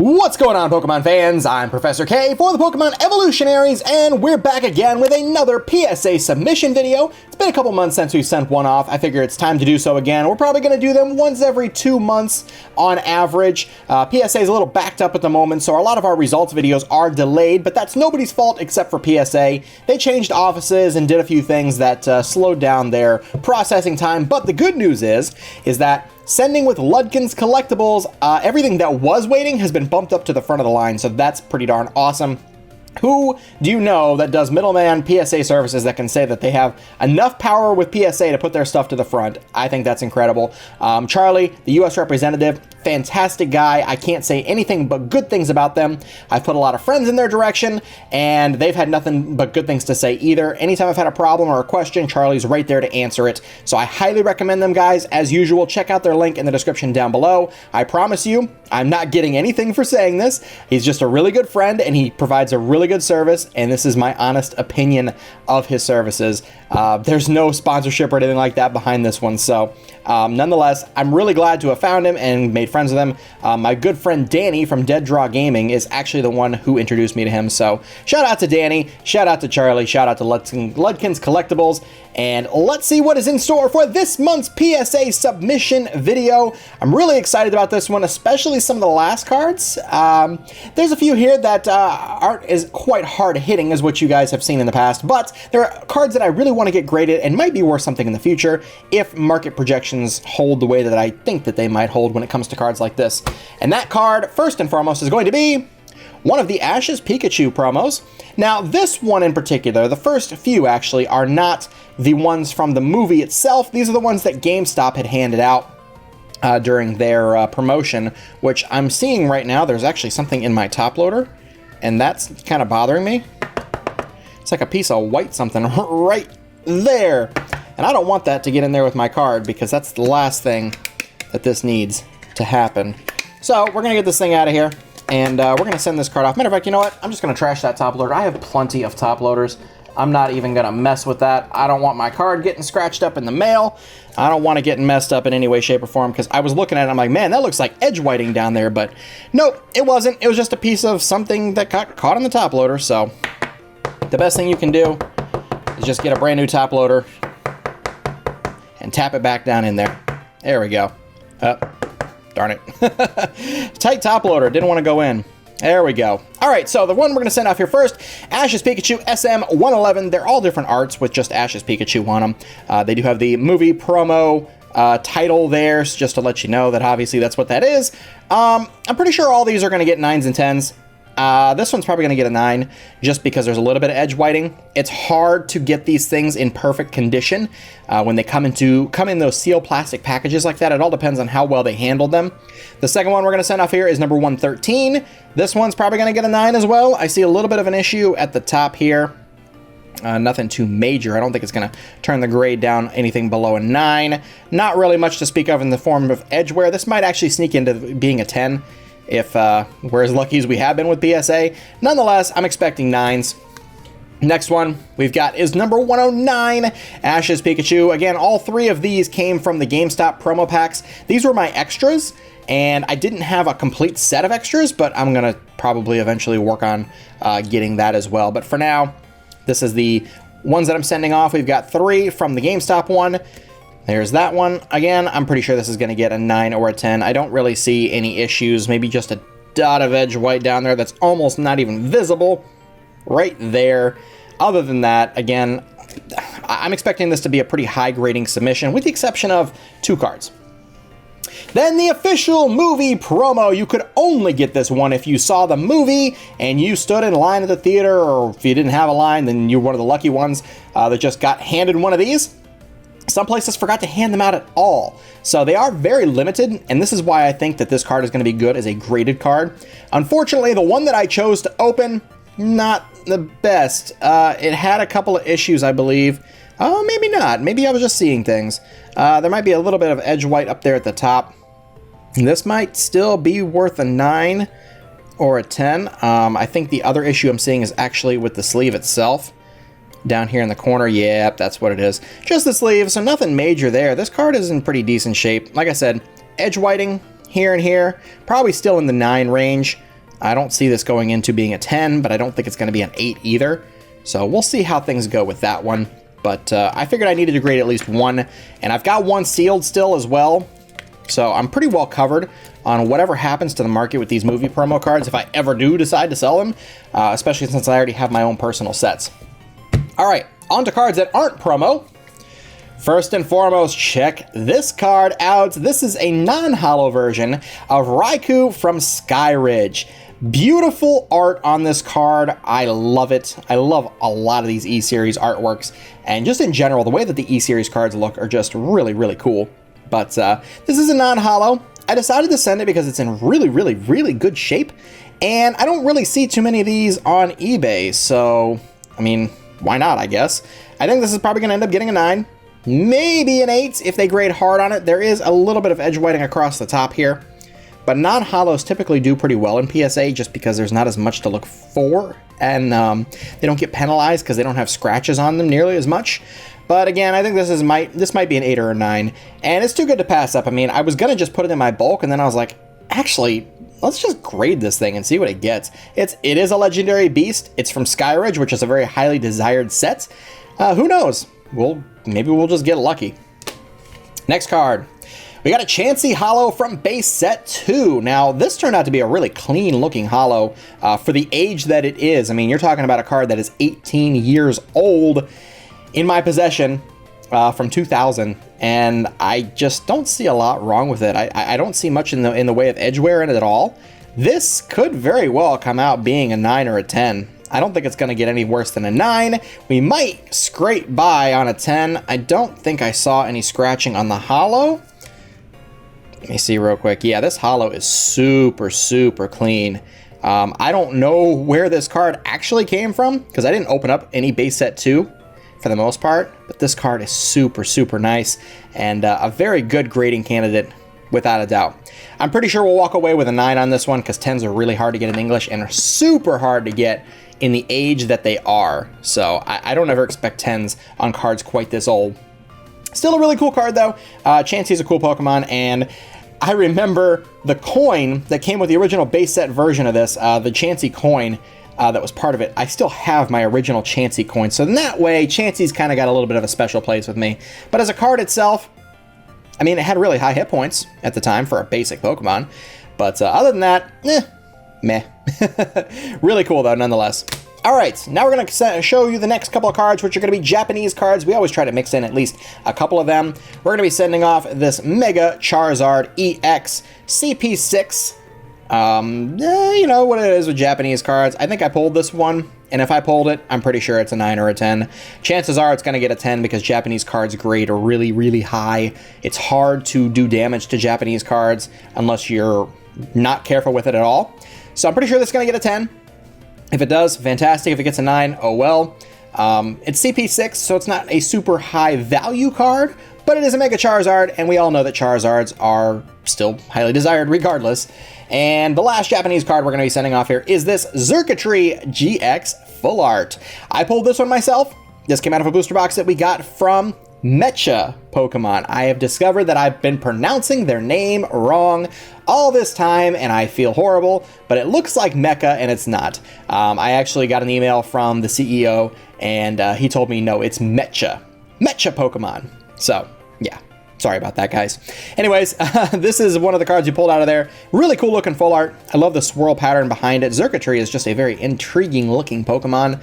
What's going on, Pokemon fans? I'm Professor K for the Pokemon Evolutionaries, and we're back again with another PSA submission video. It's been a couple months since we sent one off. I figure it's time to do so again. We're probably going to do them once every 2 months on average. PSA is a little backed up at the moment, so a lot of our results videos are delayed, but that's nobody's fault except for PSA. They changed offices and did a few things that slowed down their processing time, but the good news is that sending with Ludkin's Collectibles, everything that was waiting has been bumped up to the front of the line, so that's pretty darn awesome. Who do you know that does middleman PSA services that can say that they have enough power with PSA to put their stuff to the front? I think that's incredible. Charlie, the US representative, fantastic guy. I can't say anything but good things about them. I've put a lot of friends in their direction, and they've had nothing but good things to say either. Anytime I've had a problem or a question, Charlie's right there to answer it. So I highly recommend them, guys. As usual, check out their link in the description down below. I promise you, I'm not getting anything for saying this. He's just a really good friend, and he provides a really good service, and this is my honest opinion of his services. There's no sponsorship or anything like that behind this one, so nonetheless, I'm really glad to have found him and made friends with him. My good friend Danny from Dead Draw Gaming is actually the one who introduced me to him, so shout out to Danny, shout out to Charlie, shout out to Ludkin's Collectibles, and let's see what is in store for this month's PSA submission video. I'm really excited about this one, especially some of the last cards. There's a few here that aren't as quite hard hitting as what you guys have seen in the past, but there are cards that I really want to get graded and might be worth something in the future if market projections hold the way that I think that they might hold when it comes to cards like this. And that card, first and foremost, is going to be one of the Ash's Pikachu promos. Now, this one in particular, the first few actually, are not the ones from the movie itself. These are the ones that GameStop had handed out during their promotion, which I'm seeing right now. There's actually something in my top loader, and that's kind of bothering me. It's like a piece of white something right there. And I don't want that to get in there with my card, because that's the last thing that this needs to happen. So we're going to get this thing out of here, and we're going to send this card off. Matter of fact, you know what? I'm just going to trash that top loader. I have plenty of top loaders. I'm not even going to mess with that. I don't want my card getting scratched up in the mail. I don't want it getting messed up in any way, shape, or form, because I was looking at it, I'm like, man, that looks like edge whiting down there, but nope, it wasn't. It was just a piece of something that got caught in the top loader, so the best thing you can do is just get a brand new top loader and tap it back down in there. There we go. Darn it. Tight top loader, didn't want to go in. There we go. All right, so the one we're going to send off here first, Ash's Pikachu SM111. They're all different arts with just Ash's Pikachu on them. They do have the movie promo title there, so just to let you know that obviously that's what that is. I'm pretty sure all these are going to get 9s and 10s. This one's probably going to get a 9 just because there's a little bit of edge whiting. It's hard to get these things in perfect condition when they come in those sealed plastic packages like that. It all depends on how well they handled them. The second one we're going to send off here is number 113. This one's probably going to get a 9 as well. I see a little bit of an issue at the top here. Nothing too major. I don't think it's going to turn the grade down anything below a 9. Not really much to speak of in the form of edge wear. This might actually sneak into being a 10. If we're as lucky as we have been with PSA. Nonetheless, I'm expecting 9s. Next one we've got is number 109, Ash's Pikachu. Again, all three of these came from the GameStop promo packs. These were my extras, and I didn't have a complete set of extras, but I'm going to probably eventually work on getting that as well. But for now, this is the ones that I'm sending off. We've got 3 from the GameStop one. There's that one. Again, I'm pretty sure this is going to get a 9 or a 10. I don't really see any issues. Maybe just a dot of edge white down there that's almost not even visible. Right there. Other than that, again, I'm expecting this to be a pretty high grading submission, with the exception of 2 cards. Then the official movie promo. You could only get this one if you saw the movie and you stood in line at the theater, or if you didn't have a line, then you're one of the lucky ones that just got handed one of these. Some places forgot to hand them out at all. So they are very limited, and this is why I think that this card is going to be good as a graded card. Unfortunately, the one that I chose to open, not the best. It had a couple of issues, I believe. Oh, maybe not. Maybe I was just seeing things. There might be a little bit of edge white up there at the top. This might still be worth a 9 or a 10. I think the other issue I'm seeing is actually with the sleeve itself. Down here in the corner, yep, that's what it is. Just the sleeve, so nothing major there. This card is in pretty decent shape. Like I said, edge whiting here and here, probably still in the 9 range. I don't see this going into being a 10, but I don't think it's going to be an 8 either. So we'll see how things go with that one. But I figured I needed to grade at least 1, and I've got 1 sealed still as well. So I'm pretty well covered on whatever happens to the market with these movie promo cards if I ever do decide to sell them, especially since I already have my own personal sets. All right, on to cards that aren't promo. First and foremost, check this card out. This is a non-holo version of Raikou from Skyridge. Beautiful art on this card. I love it. I love a lot of these E-Series artworks, and just in general, the way that the E-Series cards look are just really, really cool. But this is a non-holo. I decided to send it because it's in really, really, really good shape, and I don't really see too many of these on eBay, so, I mean, why not, I guess. I think this is probably going to end up getting a 9. Maybe an 8 if they grade hard on it. There is a little bit of edge whiting across the top here, but non-holos typically do pretty well in PSA just because there's not as much to look for, and they don't get penalized because they don't have scratches on them nearly as much. But again, I think this might be an 8 or a 9, and it's too good to pass up. I mean, I was gonna just put it in my bulk, and then I was like, actually, let's just grade this thing and see what it gets. It is a legendary beast. It's from Skyridge, which is a very highly desired set. Who knows? Maybe we'll just get lucky. Next card. We got a Chancy Holo from base set 2. Now, this turned out to be a really clean looking holo for the age that it is. I mean, you're talking about a card that is 18 years old in my possession from 2000, and I just don't see a lot wrong with it. I don't see much in the way of edgeware in it at all. This could very well come out being a 9 or a 10. I don't think it's going to get any worse than a 9. We might scrape by on a 10. I don't think I saw any scratching on the holo. Let me see real quick. Yeah, this holo is super, super clean. I don't know where this card actually came from because I didn't open up any base set 2 for the most part, but this card is super, super nice and a very good grading candidate without a doubt. I'm pretty sure we'll walk away with a 9 on this one because 10s are really hard to get in English and are super hard to get in the age that they are. So I don't ever expect 10s on cards quite this old. Still a really cool card though. Chancy's a cool Pokemon, and I remember the coin that came with the original base set version of this, the Chancy coin that was part of it. I still have my original Chancy coin, so in that way, Chancy's kind of got a little bit of a special place with me. But as a card itself, I mean, it had really high hit points at the time for a basic Pokemon. But other than that, meh. Really cool though, nonetheless. All right, now we're going to show you the next couple of cards, which are going to be Japanese cards. We always try to mix in at least a couple of them. We're going to be sending off this Mega Charizard EX CP6. You know what it is with Japanese cards. I think I pulled this one, and if I pulled it, I'm pretty sure it's a 9 or a 10. Chances are it's going to get a 10 because Japanese cards grade are really, really high. It's hard to do damage to Japanese cards unless you're not careful with it at all. So I'm pretty sure this is going to get a 10. If it does, fantastic. If it gets a 9, oh well. It's CP6, so it's not a super high value card, but it is a Mega Charizard, and we all know that Charizards are still highly desired regardless. And the last Japanese card we're going to be sending off here is this Circuitry Gx Full Art. I pulled this one myself. This came out of a booster box that we got from Mecha Pokemon. I have discovered that I've been pronouncing their name wrong all this time, and I feel horrible, but it looks like Mecha, and it's not. I actually got an email from the CEO, and he told me, no, it's Mecha Pokemon. So, yeah. Sorry about that, guys. Anyways, this is one of the cards you pulled out of there. Really cool looking full art. I love the swirl pattern behind it. Circuitry is just a very intriguing looking Pokemon.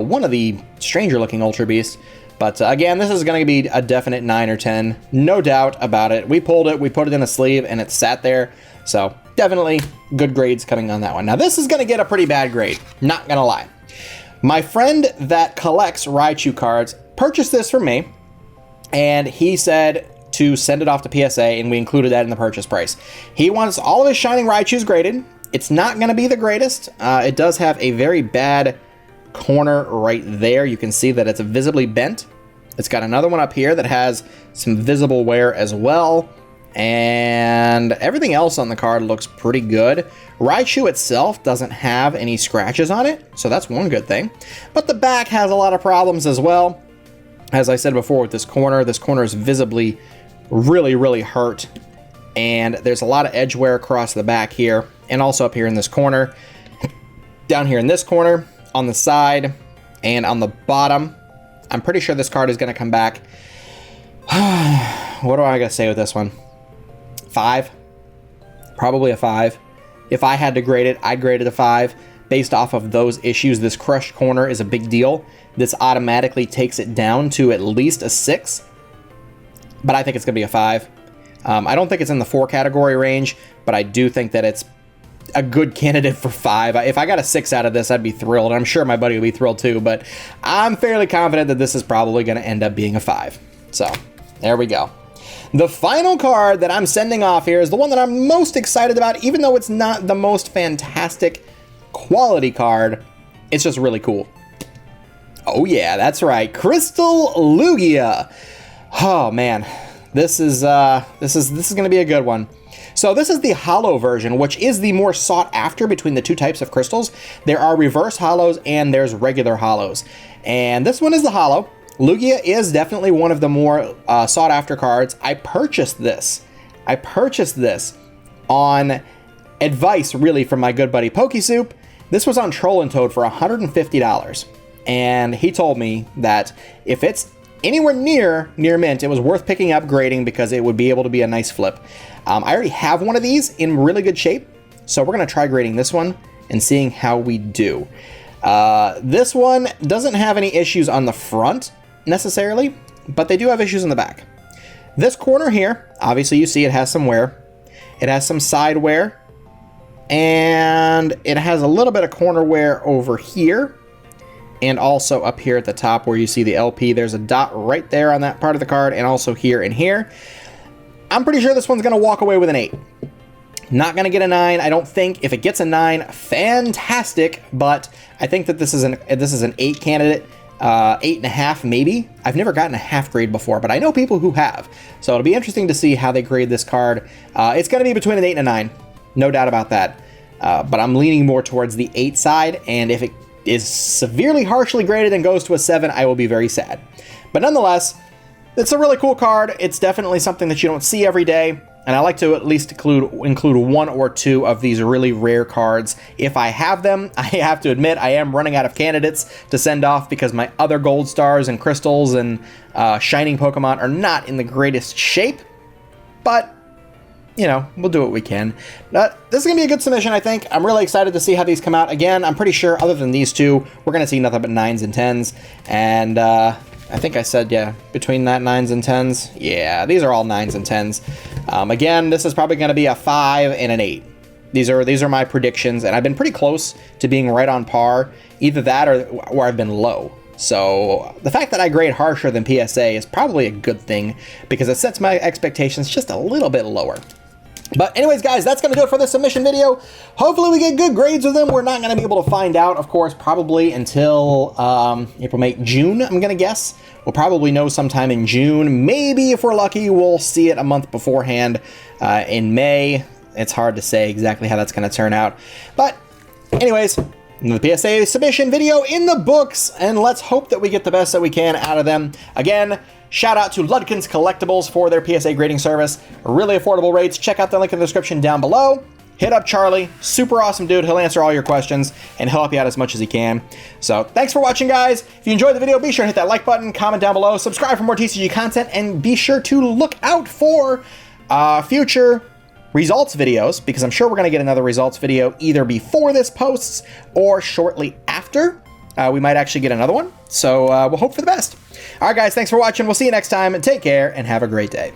One of the stranger looking Ultra Beasts. But again, this is going to be a definite 9 or 10. No doubt about it. We pulled it, we put it in a sleeve, and it sat there. So definitely good grades coming on that one. Now this is going to get a pretty bad grade. Not going to lie. My friend that collects Raichu cards purchased this from me. And he said to send it off to PSA, and we included that in the purchase price. He wants all of his Shining Raichus graded. It's not going to be the greatest. It does have a very bad corner right there. You can see that it's visibly bent. It's got another one up here that has some visible wear as well. And everything else on the card looks pretty good. Raichu itself doesn't have any scratches on it, so that's one good thing. But the back has a lot of problems as well. As I said before with this corner is visibly really, really hurt. And there's a lot of edge wear across the back here. and also up here in this corner, down here in this corner, on the side, and on the bottom. I'm pretty sure this card is going to come back. What do I got to say with this one? 5? Probably a 5. If I had to grade it, I'd grade it a 5. Based off of those issues, this crushed corner is a big deal. This automatically takes it down to at least a 6. But I think it's going to be a 5. I don't think it's in the 4 category range, but I do think that it's a good candidate for 5. If I got a 6 out of this, I'd be thrilled. I'm sure my buddy would be thrilled too, but I'm fairly confident that this is probably going to end up being a 5. So, there we go. The final card that I'm sending off here is the one that I'm most excited about, even though it's not the most fantastic quality card. It's just really cool. Oh yeah, that's right. Crystal Lugia. Oh man, this is going to be a good one. So this is the holo version, which is the more sought after between the two types of crystals. There are reverse holos and there's regular holos. And this one is the holo. Lugia is definitely one of the more sought after cards. I purchased this on advice really from my good buddy Pokesoup. This was on Troll and Toad for $150. And he told me that if it's anywhere near mint, it was worth picking up, grading, because it would be able to be a nice flip. I already have one of these in really good shape, so we're going to try grading this one and seeing how we do. This one doesn't have any issues on the front necessarily, but they do have issues in the back. This corner here, obviously you see it has some wear. It has some side wear, and it has a little bit of corner wear over here. And also up here at the top where you see the LP, there's a dot right there on that part of the card, and also here and here. I'm pretty sure this one's going to walk away with an 8. Not going to get a 9, I don't think. If it gets a 9, fantastic, but I think that this is an 8 candidate, 8.5 maybe. I've never gotten a half grade before, but I know people who have. So it'll be interesting to see how they grade this card. It's going to be between an 8 and a 9, no doubt about that. But I'm leaning more towards the 8 side, and if it is severely harshly graded and goes to a 7, I will be very sad. But nonetheless, it's a really cool card. It's definitely something that you don't see every day, and I like to at least include 1 or 2 of these really rare cards. If I have them, I have to admit I am running out of candidates to send off because my other gold stars and crystals and shining Pokemon are not in the greatest shape, but you know, we'll do what we can. This is going to be a good submission, I think. I'm really excited to see how these come out. Again, I'm pretty sure other than these two, we're going to see nothing but 9s and 10s. And I think I said, yeah, between that 9s and 10s. Yeah, these are all 9s and 10s. Again, this is probably going to be a 5 and an 8. These are my predictions, and I've been pretty close to being right on par. Either that or where I've been low. So the fact that I grade harsher than PSA is probably a good thing because it sets my expectations just a little bit lower. But anyways, guys, that's going to do it for this submission video. Hopefully we get good grades with them. We're not going to be able to find out, of course, probably until April, May, June, I'm going to guess. We'll probably know sometime in June. Maybe, if we're lucky, we'll see it a month beforehand in May. It's hard to say exactly how that's going to turn out. But anyways, the PSA submission video in the books, and let's hope that we get the best that we can out of them. Again, shout out to Ludkin's Collectibles for their PSA grading service. Really affordable rates. Check out the link in the description down below. Hit up Charlie. Super awesome dude. He'll answer all your questions and he'll help you out as much as he can. So thanks for watching, guys. If you enjoyed the video, be sure to hit that like button, comment down below, subscribe for more TCG content, and be sure to look out for future results videos, because I'm sure we're going to get another results video either before this posts or shortly after. We might actually get another one. So we'll hope for the best. All right, guys, thanks for watching. We'll see you next time, and take care and have a great day.